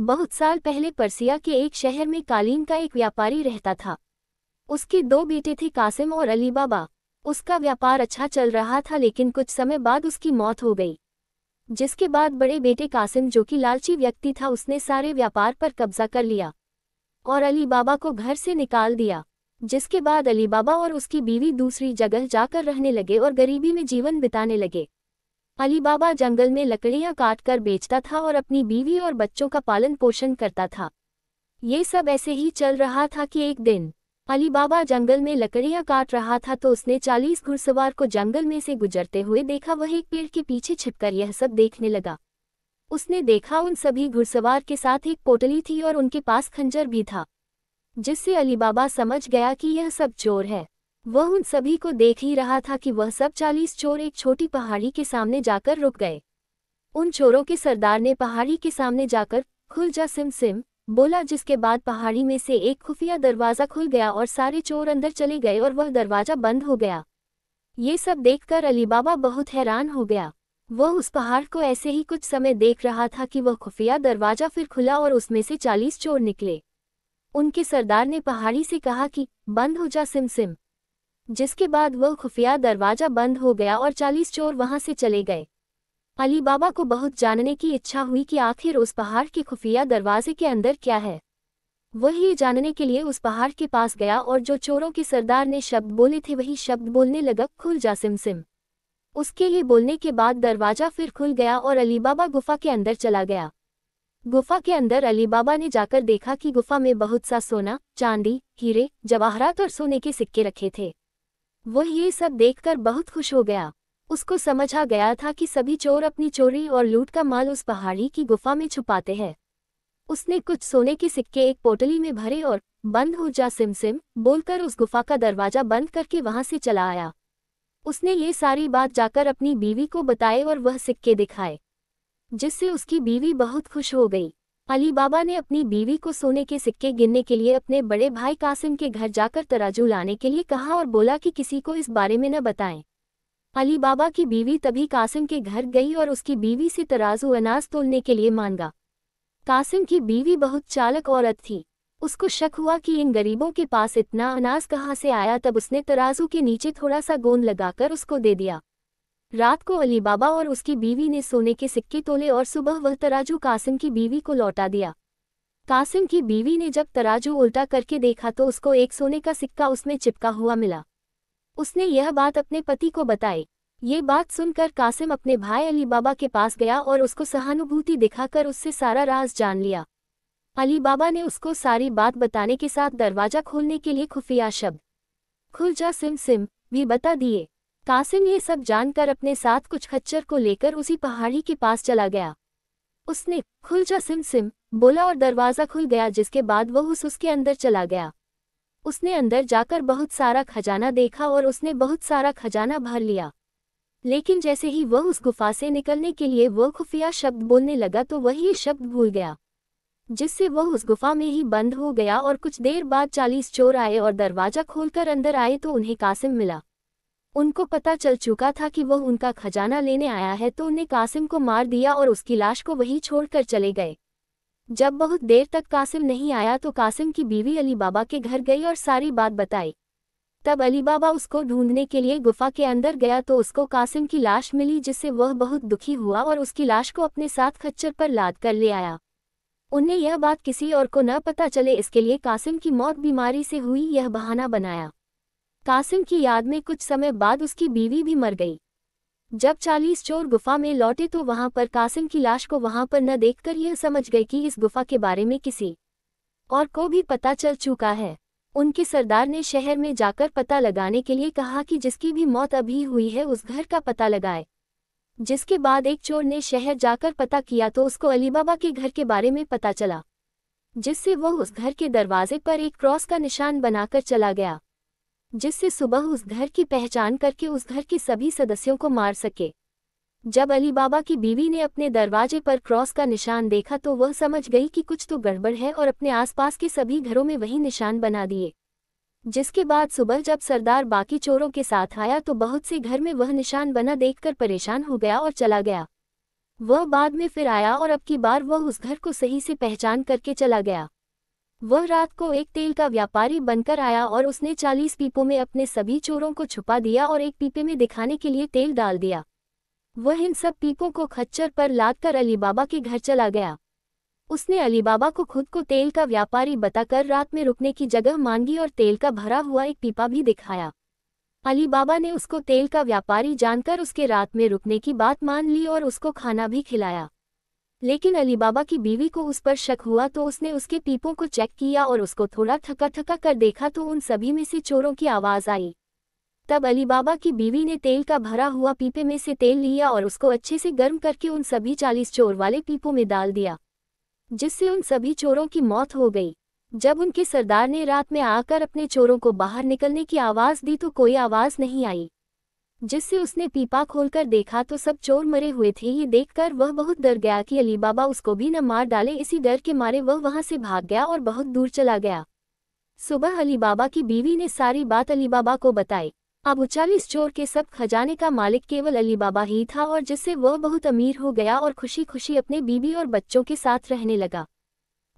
बहुत साल पहले पर्सिया के एक शहर में कालीन का एक व्यापारी रहता था। उसके दो बेटे थे, कासिम और अली बाबा। उसका व्यापार अच्छा चल रहा था, लेकिन कुछ समय बाद उसकी मौत हो गई। जिसके बाद बड़े बेटे कासिम, जो कि लालची व्यक्ति था, उसने सारे व्यापार पर कब्जा कर लिया और अली बाबा को घर से निकाल दिया। जिसके बाद अली बाबा और उसकी बीवी दूसरी जगह जाकर रहने लगे और गरीबी में जीवन बिताने लगे। अली बाबा जंगल में लकड़ियां काट कर बेचता था और अपनी बीवी और बच्चों का पालन पोषण करता था। ये सब ऐसे ही चल रहा था कि एक दिन अली बाबा जंगल में लकड़ियां काट रहा था तो उसने 40 घुड़सवार को जंगल में से गुजरते हुए देखा। वह एक पेड़ के पीछे छिपकर यह सब देखने लगा। उसने देखा उन सभी घुड़सवार के साथ एक पोटली थी और उनके पास खंजर भी था, जिससे अली बाबा समझ गया कि यह सब चोर है। वह उन सभी को देख ही रहा था कि वह सब 40 चोर एक छोटी पहाड़ी के सामने जाकर रुक गए। उन चोरों के सरदार ने पहाड़ी के सामने जाकर खुल जा सिम सिम बोला, जिसके बाद पहाड़ी में से एक खुफिया दरवाज़ा खुल गया और सारे चोर अंदर चले गए और वह दरवाज़ा बंद हो गया। ये सब देखकर अली बाबा बहुत हैरान हो गया। वह उस पहाड़ को ऐसे ही कुछ समय देख रहा था कि वह खुफिया दरवाज़ा फिर खुला और उसमें से 40 चोर निकले। उनके सरदार ने पहाड़ी से कहा कि बंद हो जा सिम सिम, जिसके बाद वह खुफिया दरवाज़ा बंद हो गया और 40 चोर वहां से चले गए। अली बाबा को बहुत जानने की इच्छा हुई कि आखिर उस पहाड़ के खुफिया दरवाजे के अंदर क्या है। वह ये जानने के लिए उस पहाड़ के पास गया और जो चोरों के सरदार ने शब्द बोले थे वही शब्द बोलने लगा, खुल जा सिम सिम। उसके ये बोलने के बाद दरवाज़ा फिर खुल गया और अली बाबा गुफा के अंदर चला गया। गुफा के अंदर अली बाबा ने जाकर देखा कि गुफा में बहुत सा सोना, चांदी, हीरे, जवाहरात और सोने के सिक्के रखे थे। वह ये सब देखकर बहुत खुश हो गया। उसको समझ आ गया था कि सभी चोर अपनी चोरी और लूट का माल उस पहाड़ी की गुफा में छुपाते हैं। उसने कुछ सोने के सिक्के एक पोटली में भरे और बंद हो जा सिम सिम बोलकर उस गुफा का दरवाजा बंद करके वहां से चला आया। उसने ये सारी बात जाकर अपनी बीवी को बताए और वह सिक्के दिखाए, जिससे उसकी बीवी बहुत खुश हो गई। अली बाबा ने अपनी बीवी को सोने के सिक्के गिनने के लिए अपने बड़े भाई कासिम के घर जाकर तराजू लाने के लिए कहा और बोला कि किसी को इस बारे में न बताएं। अली बाबा की बीवी तभी कासिम के घर गई और उसकी बीवी से तराजू अनाज तोलने के लिए मांगा। कासिम की बीवी बहुत चालक औरत थी। उसको शक हुआ कि इन गरीबों के पास इतना अनाज कहाँ से आया। तब उसने तराजू के नीचे थोड़ा सा गोंद लगाकर उसको दे दिया। रात को अली बाबा और उसकी बीवी ने सोने के सिक्के तोले और सुबह वह तराजू कासिम की बीवी को लौटा दिया। कासिम की बीवी ने जब तराजू उल्टा करके देखा तो उसको एक सोने का सिक्का उसमें चिपका हुआ मिला। उसने यह बात अपने पति को बताई। ये बात सुनकर कासिम अपने भाई अली बाबा के पास गया और उसको सहानुभूति दिखाकर उससे सारा राज जान लिया। अली बाबा ने उसको सारी बात बताने के साथ दरवाजा खोलने के लिए खुफिया शब्द खुल जा सिम सिम भी बता दिए। कासिम ये सब जानकर अपने साथ कुछ खच्चर को लेकर उसी पहाड़ी के पास चला गया। उसने खुल जा सिम सिम बोला और दरवाज़ा खुल गया, जिसके बाद वह उसके अंदर चला गया। उसने अंदर जाकर बहुत सारा खजाना देखा और उसने बहुत सारा खजाना भर लिया। लेकिन जैसे ही वह उस गुफा से निकलने के लिए वह खुफिया शब्द बोलने लगा तो वह ये शब्द भूल गया, जिससे वह उस गुफा में ही बंद हो गया। और कुछ देर बाद 40 चोर आए और दरवाज़ा खोलकर अंदर आए तो उन्हें कासिम मिला। उनको पता चल चुका था कि वह उनका खजाना लेने आया है, तो उन्हें कासिम को मार दिया और उसकी लाश को वहीं छोड़कर चले गए। जब बहुत देर तक कासिम नहीं आया तो कासिम की बीवी अली बाबा के घर गई और सारी बात बताई। तब अली बाबा उसको ढूंढने के लिए गुफा के अंदर गया तो उसको कासिम की लाश मिली, जिससे वह बहुत दुखी हुआ और उसकी लाश को अपने साथ खच्चर पर लाद कर ले आया। उन्हें यह बात किसी और को न पता चले, इसके लिए कासिम की मौत बीमारी से हुई यह बहाना बनाया। कासिम की याद में कुछ समय बाद उसकी बीवी भी मर गई। जब 40 चोर गुफा में लौटे तो वहां पर कासिम की लाश को वहां पर न देखकर यह समझ गए कि इस गुफा के बारे में किसी और को भी पता चल चुका है। उनके सरदार ने शहर में जाकर पता लगाने के लिए कहा कि जिसकी भी मौत अभी हुई है उस घर का पता लगाए। जिसके बाद एक चोर ने शहर जाकर पता किया तो उसको अली बाबा के घर के बारे में पता चला, जिससे वह उस घर के दरवाजे पर एक क्रॉस का निशान बनाकर चला गया, जिससे सुबह उस घर की पहचान करके उस घर के सभी सदस्यों को मार सके। जब अली बाबा की बीवी ने अपने दरवाजे पर क्रॉस का निशान देखा तो वह समझ गई कि कुछ तो गड़बड़ है और अपने आसपास के सभी घरों में वही निशान बना दिए। जिसके बाद सुबह जब सरदार बाकी चोरों के साथ आया तो बहुत से घर में वह निशान बना देखकर परेशान हो गया और चला गया। वह बाद में फिर आया और अब की बार वह उस घर को सही से पहचान करके चला गया। वह रात को एक तेल का व्यापारी बनकर आया और उसने 40 पीपों में अपने सभी चोरों को छुपा दिया और एक पीपे में दिखाने के लिए तेल डाल दिया। वह इन सब पीपों को खच्चर पर लादकर अली बाबा के घर चला गया। उसने अली बाबा को खुद को तेल का व्यापारी बताकर रात में रुकने की जगह मांगी और तेल का भरा हुआ एक पीपा भी दिखाया। अली बाबा ने उसको तेल का व्यापारी जानकर उसके रात में रुकने की बात मान ली और उसको खाना भी खिलाया। लेकिन अली बाबा की बीवी को उस पर शक हुआ तो उसने उसके पीपों को चेक किया और उसको थोड़ा थका थका कर देखा तो उन सभी में से चोरों की आवाज़ आई। तब अली बाबा की बीवी ने तेल का भरा हुआ पीपे में से तेल लिया और उसको अच्छे से गर्म करके उन सभी 40 चोर वाले पीपों में डाल दिया, जिससे उन सभी चोरों की मौत हो गई। जब उनके सरदार ने रात में आकर अपने चोरों को बाहर निकलने की आवाज़ दी तो कोई आवाज़ नहीं आई, जिससे उसने पीपा खोलकर देखा तो सब चोर मरे हुए थे। ये देखकर वह बहुत डर गया कि अली बाबा उसको भी न मार डाले। इसी डर के मारे वह वहां से भाग गया और बहुत दूर चला गया। सुबह अली बाबा की बीवी ने सारी बात अली बाबा को बताई। अब 40 चोर के सब खजाने का मालिक केवल अली बाबा ही था और जिससे वह बहुत अमीर हो गया और खुशी खुशी अपने बीवी और बच्चों के साथ रहने लगा।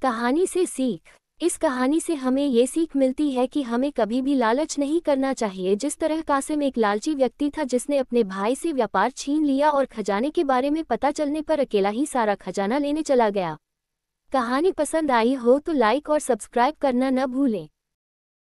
कहानी से सीख। इस कहानी से हमें ये सीख मिलती है कि हमें कभी भी लालच नहीं करना चाहिए। जिस तरह कासिम एक लालची व्यक्ति था जिसने अपने भाई से व्यापार छीन लिया और खजाने के बारे में पता चलने पर अकेला ही सारा खजाना लेने चला गया। कहानी पसंद आई हो तो लाइक और सब्सक्राइब करना न भूलें।